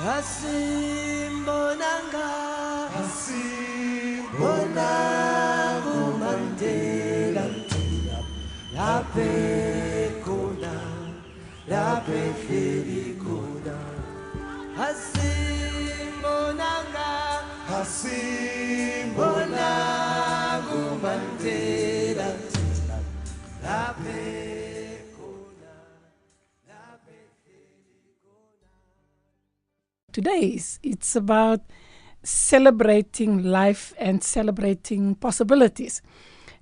Asimbonanga, asimbonanga Mandela, lape kona, lape felikona. Asimbonanga, asimbonanga Mandela, lape kona, lape felikona. Today it's about celebrating life and celebrating possibilities.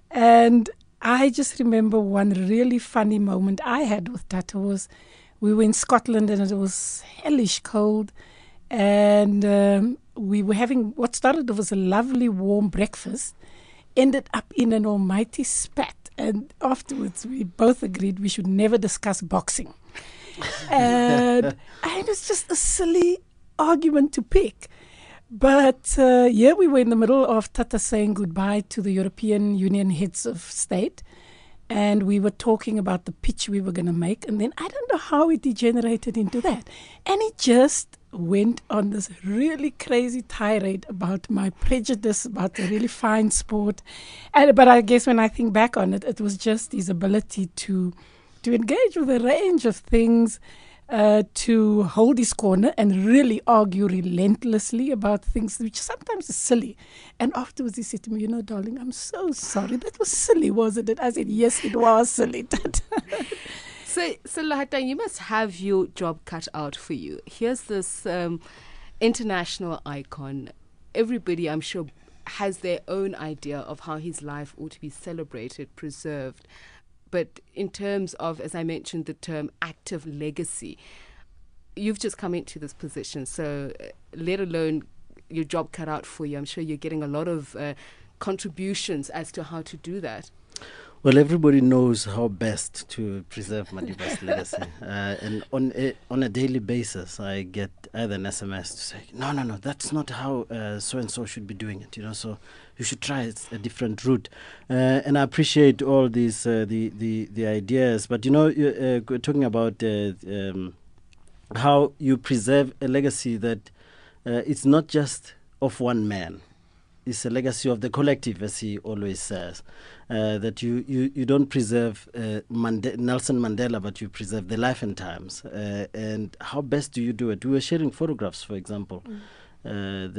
And I just remember one really funny moment I had with Tata was we were in Scotland and it was hellish cold, and we were having what started off as a lovely warm breakfast, ended up in an almighty spat. And afterwards we both agreed we should never discuss boxing. And it was just a silly argument to pick. But here we were in the middle of Tata saying goodbye to the European Union heads of state. And we were talking about the pitch we were going to make. And then I don't know how it degenerated into that. And it just went on this really crazy tirade about my prejudice about a really fine sport. But I guess when I think back on it, it was just his ability to engage with a range of things, to hold his corner and really argue relentlessly about things which sometimes is silly. And afterwards he said to me, "You know, darling, I'm so sorry. That was silly, wasn't it?" I said, "Yes, it was silly." So Hatang, you must have your job cut out for you. Here's this international icon. Everybody, I'm sure, has their own idea of how his life ought to be celebrated, preserved. But in terms of, as I mentioned, the term active legacy, you've just come into this position. So let alone your job cut out for you, I'm sure you're getting a lot of contributions as to how to do that. Well, everybody knows how best to preserve Madiba's legacy. And on a daily basis, I get either an SMS to say, no, that's not how so-and-so should be doing it, so you should try a different route. And I appreciate all these, the ideas. But, you're talking about how you preserve a legacy that it's not just of one man. It's a legacy of the collective, as he always says. That you don't preserve Nelson Mandela, but you preserve the life and times. And how best do you do it? We were sharing photographs, for example, of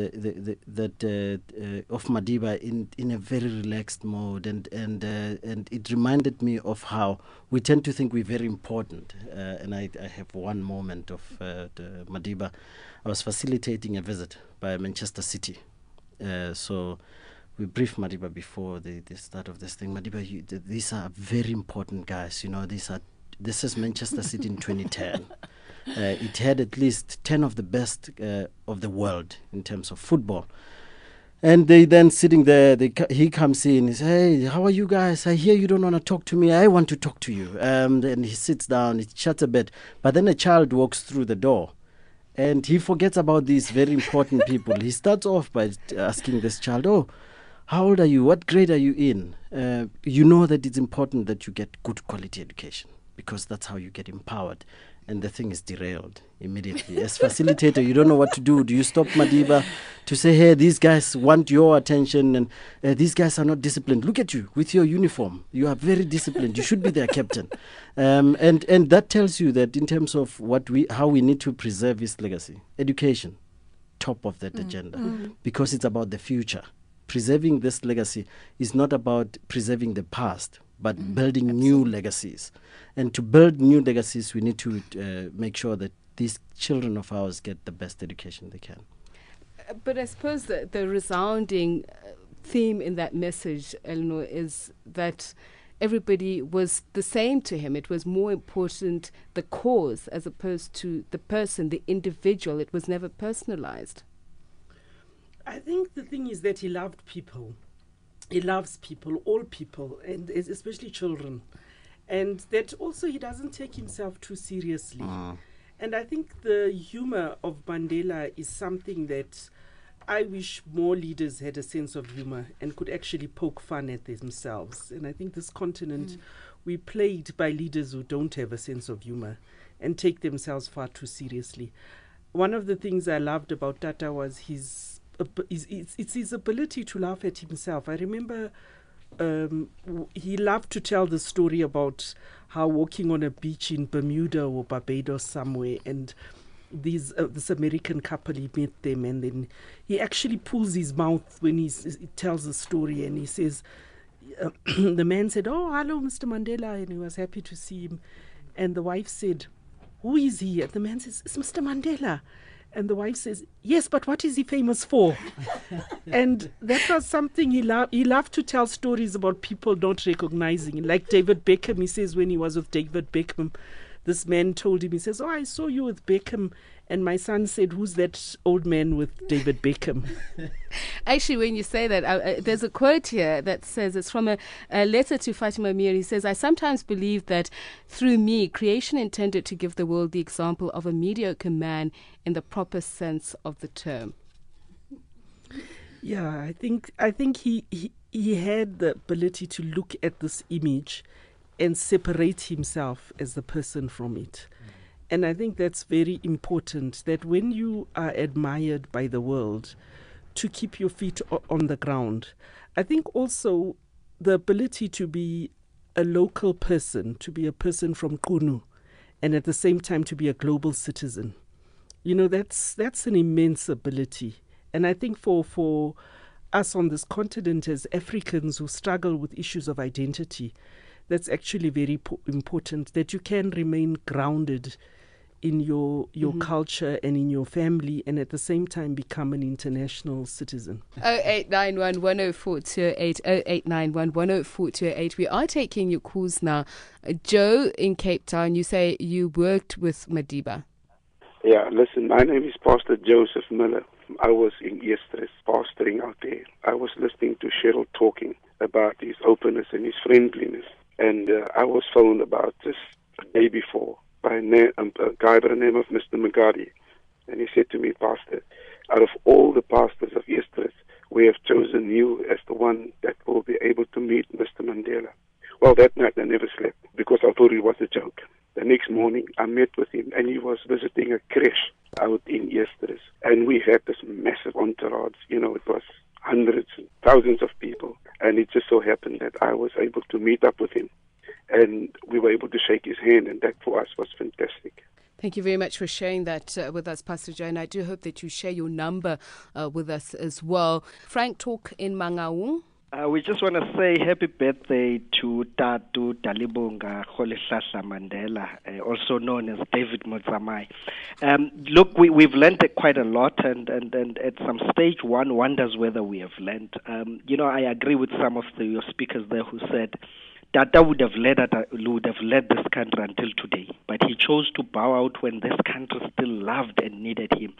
Madiba in a very relaxed mode, and it reminded me of how we tend to think we're very important. And I have one moment of Madiba. I was facilitating a visit by Manchester City. So we briefed Madiba before the start of this thing. Madiba, these are very important guys. This is Manchester City in 2010. It had at least 10 of the best of the world in terms of football. And they then sitting there, he comes in, he says, "Hey, how are you guys? I hear you don't want to talk to me. I want to talk to you." And he sits down, he chats a bit. But then a child walks through the door. And he forgets about these very important people. He starts off by asking this child, "Oh, how old are you? What grade are you in?" You know that it's important that you get good quality education because that's how you get empowered. And the thing is derailed immediately. As facilitator, you don't know what to do. Do you stop Madiba to say, "Hey, these guys want your attention and these guys are not disciplined. Look at you with your uniform. You are very disciplined. You should be their captain." And that tells you that in terms of how we need to preserve his legacy, education, top of that agenda, because it's about the future. Preserving this legacy is not about preserving the past, but building new legacies. And to build new legacies, we need to make sure that these children of ours get the best education they can. But I suppose the resounding theme in that message, Elinor, is that everybody was the same to him. It was more important the cause as opposed to the person, the individual. It was never personalized. I think the thing is that he loved people. He loves people, all people, and especially children. And that also he doesn't take himself too seriously. And I think the humor of Mandela is something that I wish more leaders had a sense of humor and could actually poke fun at themselves. And I think this continent, we're plagued by leaders who don't have a sense of humor and take themselves far too seriously. one of the things I loved about Tata was it's his ability to laugh at himself. I remember he loved to tell the story about how walking on a beach in Bermuda or Barbados somewhere, and this American couple, he met them, and then he actually pulls his mouth when he tells the story, and he says, the man said, "Oh, hello, Mr. Mandela," and he was happy to see him. And the wife said, "Who is he?" And the man says, "It's Mr. Mandela." And the wife says, "Yes, but what is he famous for?" And that was something he loved. He loved to tell stories about people not recognizing. Like David Beckham, he says when he was with David Beckham, this man told him, he says, "Oh, I saw you with Beckham." And my son said, "Who's that old man with David Beckham?" Actually, when you say that, there's a quote here that says, it's from a letter to Fatima Mir. He says, "I sometimes believe that through me, creation intended to give the world the example of a mediocre man in the proper sense of the term." Yeah, I think he had the ability to look at this image and separate himself as the person from it. And I think that's very important, that when you are admired by the world, to keep your feet on the ground. I think also the ability to be a local person, to be a person from Kunu, and at the same time to be a global citizen. You know, that's an immense ability. And I think for us on this continent as Africans who struggle with issues of identity, that's actually very important, that you can remain grounded in your culture and in your family, and at the same time become an international citizen. 0891 104 208, 0891 104 208. We are taking your calls now. Joe in Cape Town, you say you worked with Madiba. Yeah, listen, my name is Pastor Joseph Miller. I was in Eastris pastoring out there. I was listening to Cheryl talking about his openness and his friendliness. And I was phoned about this the day before by a guy by the name of Mr. Magadi. And he said to me, "Pastor, out of all the pastors of Eastris, we have chosen you as the one that will be able to meet Mr. Mandela." Well, that night I never slept because I thought it was a joke. The next morning I met with him, and he was visiting a creche out in Eastris. And we had this massive entourage. You know, it was hundreds and thousands of people. And it just so happened that I was able to meet up with him. And we were able to shake his hand, and that for us was fantastic. Thank you very much for sharing that with us, Pastor Joe, and I do hope that you share your number with us as well. Frank Talk in Mangaung. We just want to say happy birthday to Tatu Dalibunga Kgolehlahla Mandela, also known as David Motsamai. Look, we've learned quite a lot, and at some stage one wonders whether we have learned. I agree with some of your speakers there who said Tata would have led this country until today, but he chose to bow out when this country still loved and needed him.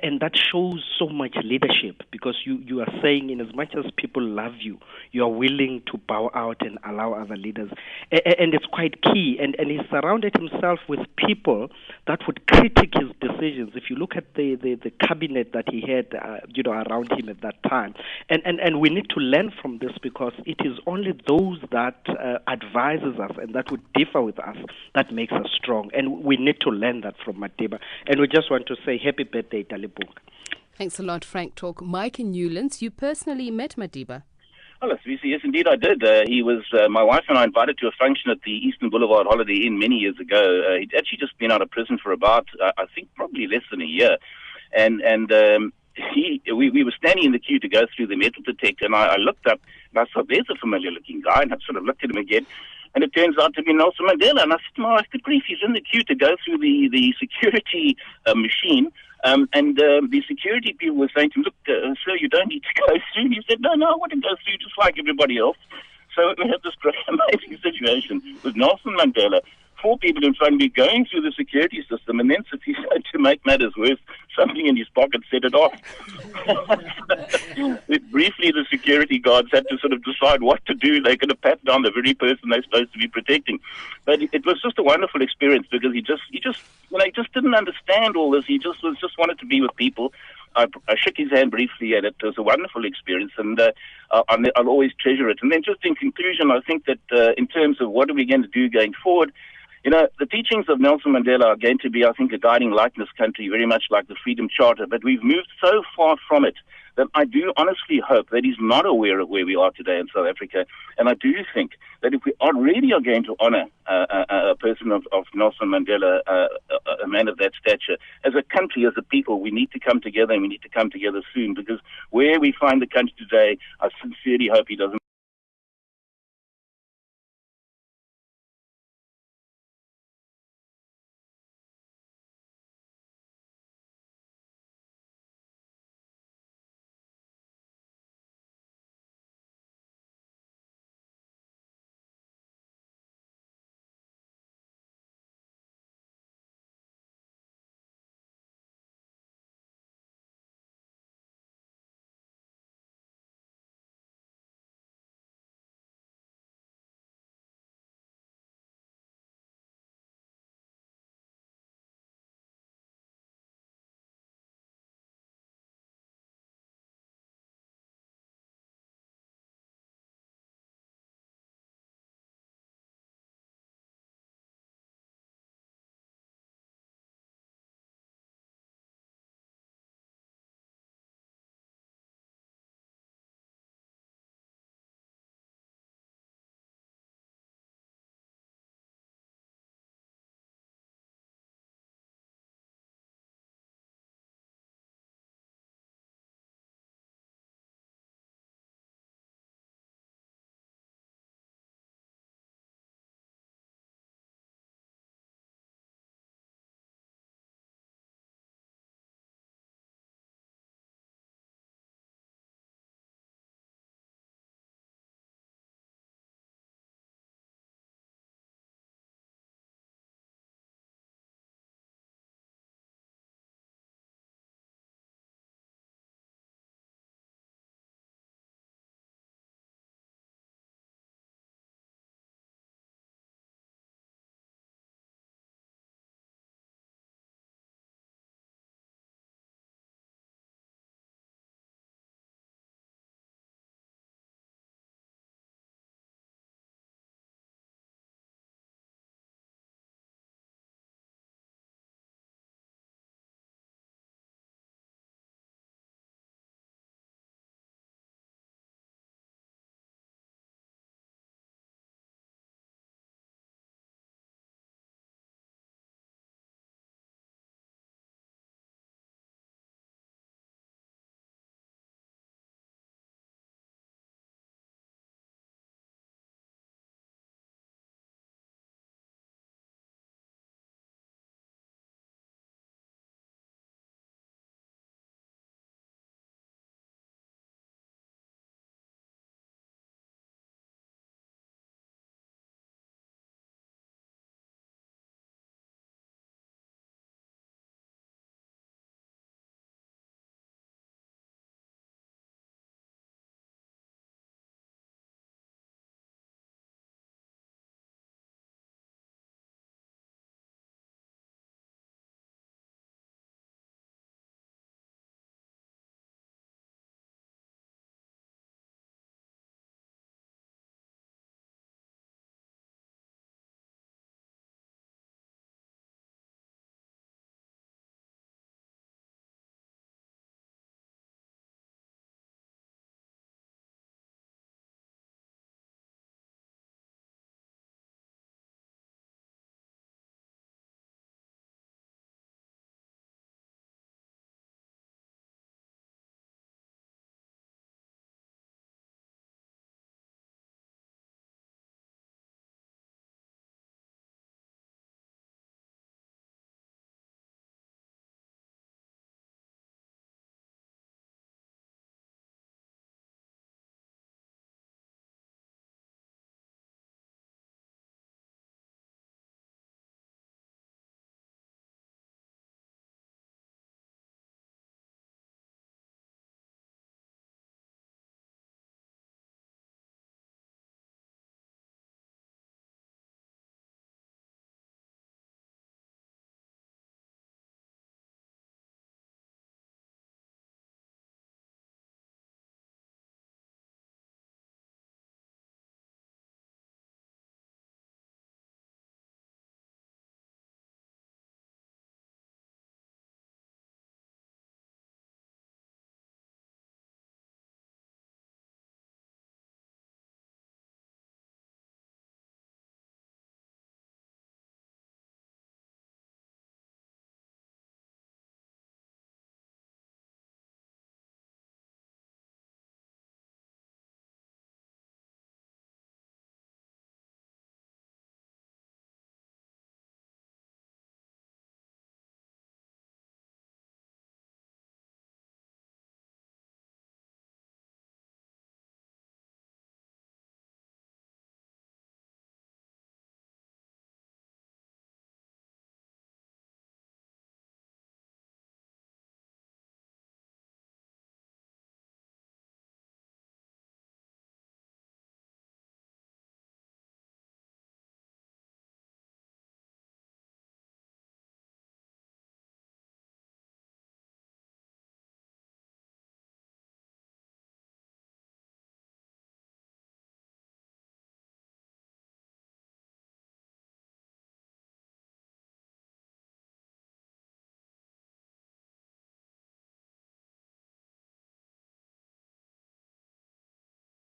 And that shows so much leadership, because you are saying, in as much as people love you, you are willing to bow out and allow other leaders. And it's quite key. And he surrounded himself with people that would critique his decisions. If you look at the cabinet that he had around him at that time. And we need to learn from this, because it is only those that advises us and that would differ with us that makes us strong. And we need to learn that from Madiba. And we just want to say happy birthday, Dalibunga. Thanks a lot, Frank Talk. Mike in Newlands, you personally met Madiba. Well, yes, indeed I did. He was my wife and I invited to a function at the Eastern Boulevard Holiday Inn many years ago. He'd actually just been out of prison for about, I think, probably less than a year. And we were standing in the queue to go through the metal detector, and I looked up, and I saw there's a familiar-looking guy, and I sort of looked at him again, and it turns out to be Nelson Mandela. And I said, "My good grief, he's in the queue to go through the security machine." And the security people were saying to him, "Look, sir, you don't need to go through." And he said, "No, I want to go through just like everybody else." So we had this great, amazing situation with Nelson Mandela, 4 people in front of me going through the security system, and then to make matters worse, something in his pocket set it off. Briefly, the security guards had to sort of decide what to do. They're going to pat down the very person they're supposed to be protecting. But it was just a wonderful experience, because he just didn't understand all this. He just wanted to be with people. I shook his hand briefly, and it was a wonderful experience, and I'll always treasure it. And then just in conclusion, I think that in terms of what are we going to do going forward, You know, the teachings of Nelson Mandela are going to be, I think, a guiding light in this country, very much like the Freedom Charter, but we've moved so far from it that I do honestly hope that he's not aware of where we are today in South Africa. And I do think that if we really are going to honor a person of Nelson Mandela, a man of that stature, as a country, as a people, we need to come together, and we need to come together soon, because where we find the country today, I sincerely hope he doesn't